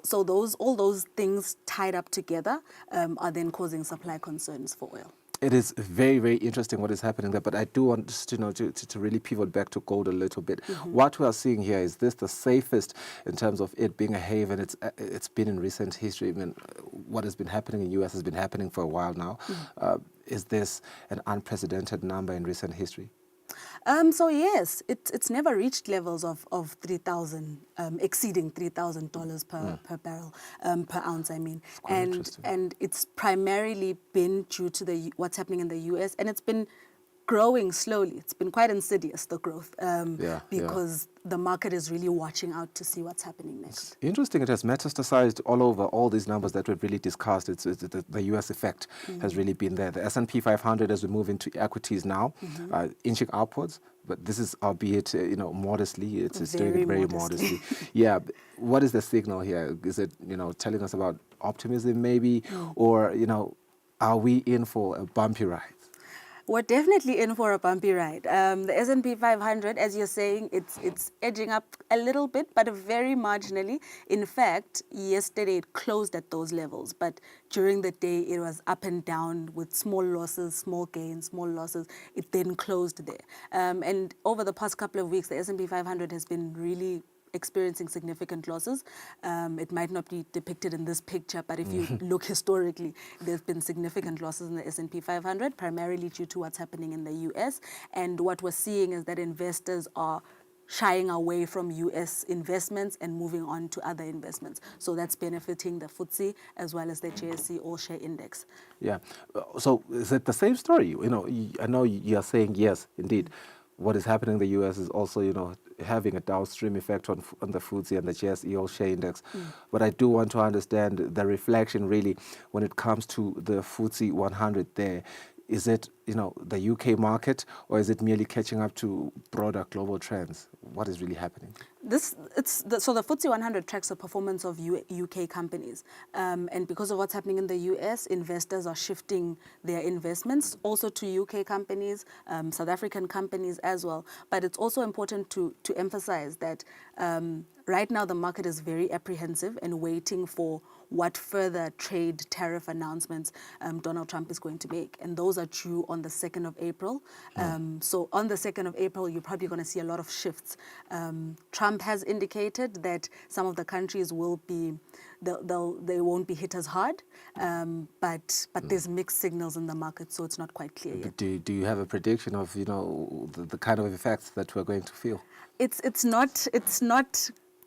all those things tied up together are then causing supply concerns for oil. It is very, very interesting what is happening there, but I do want to really pivot back to gold a little bit. What we are seeing here, is this the safest in terms of it being a haven? It's been in recent history. I mean, what has been happening in the US has been happening for a while now. Is this an unprecedented number in recent history? So yes, it's never reached levels of 3,000, exceeding $3,000 per barrel, per ounce, I mean. And it's primarily been due to what's happening in the US, and it's been growing slowly. It's been quite insidious, the growth, because the market is really watching out to see what's happening next. Interesting. It has metastasized all over. All these numbers that we've really discussed, it's the US effect has really been there. The S&P 500, as we move into equities now, inching upwards, but this is albeit, modestly. It's doing it very modestly. Yeah. What is the signal here? Is it, telling us about optimism maybe, or, are we in for a bumpy ride? We're definitely in for a bumpy ride. The S&P 500, as you're saying, it's edging up a little bit, but very marginally. In fact, yesterday it closed at those levels, but during the day it was up and down with small losses, small gains, small losses. It then closed there. And over the past couple of weeks, the S&P 500 has been really experiencing significant losses. It might not be depicted in this picture, but if you look historically, there's been significant losses in the S&P 500, primarily due to what's happening in the US. And what we're seeing is that investors are shying away from US investments and moving on to other investments. So that's benefiting the FTSE as well as the JSE All-Share Index. Yeah. So is it the same story? I know you are saying yes, indeed. What is happening in the US is also, having a downstream effect on the FTSE and the JSE All-Share Index. But I do want to understand the reflection really when it comes to the FTSE 100 there. Is it, the UK market, or is it merely catching up to broader global trends? What is really happening? So the FTSE 100 tracks the performance of UK companies. And because of what's happening in the US, investors are shifting their investments also to UK companies, South African companies as well. But it's also important to emphasize that right now the market is very apprehensive and waiting for what further trade tariff announcements Donald Trump is going to make. And those are due on the 2nd of April. So on the 2nd of April, you're probably going to see a lot of shifts. Trump has indicated that some of the countries will be, they won't be hit as hard, but there's mixed signals in the market, so it's not quite clear yet. Do you have a prediction of, the kind of effects that we're going to feel? It's not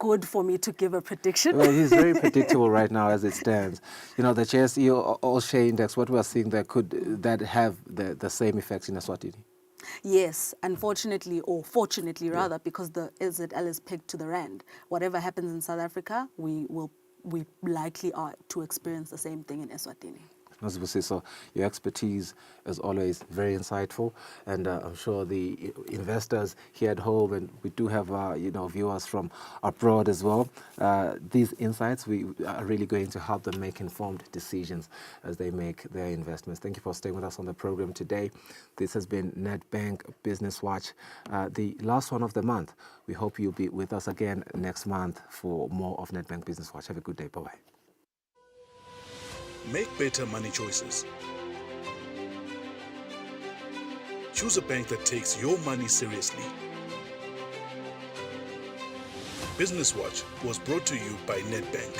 good for me to give a prediction. Well, he's very predictable right now as it stands. The JSE All-Share Index, what we're seeing there, could that have the same effects in Eswatini? Yes, unfortunately, or fortunately rather, because the ZL is pegged to the rand. Whatever happens in South Africa, we likely are to experience the same thing in Eswatini. So your expertise is always very insightful, and I'm sure the investors here at home, and we do have viewers from abroad as well. These insights we are really going to help them make informed decisions as they make their investments. Thank you for staying with us on the program today. This has been Nedbank Business Watch, the last one of the month. We hope you'll be with us again next month for more of Nedbank Business Watch. Have a good day. Bye-bye. Make better money choices. Choose a bank that takes your money seriously. Business Watch was brought to you by Nedbank.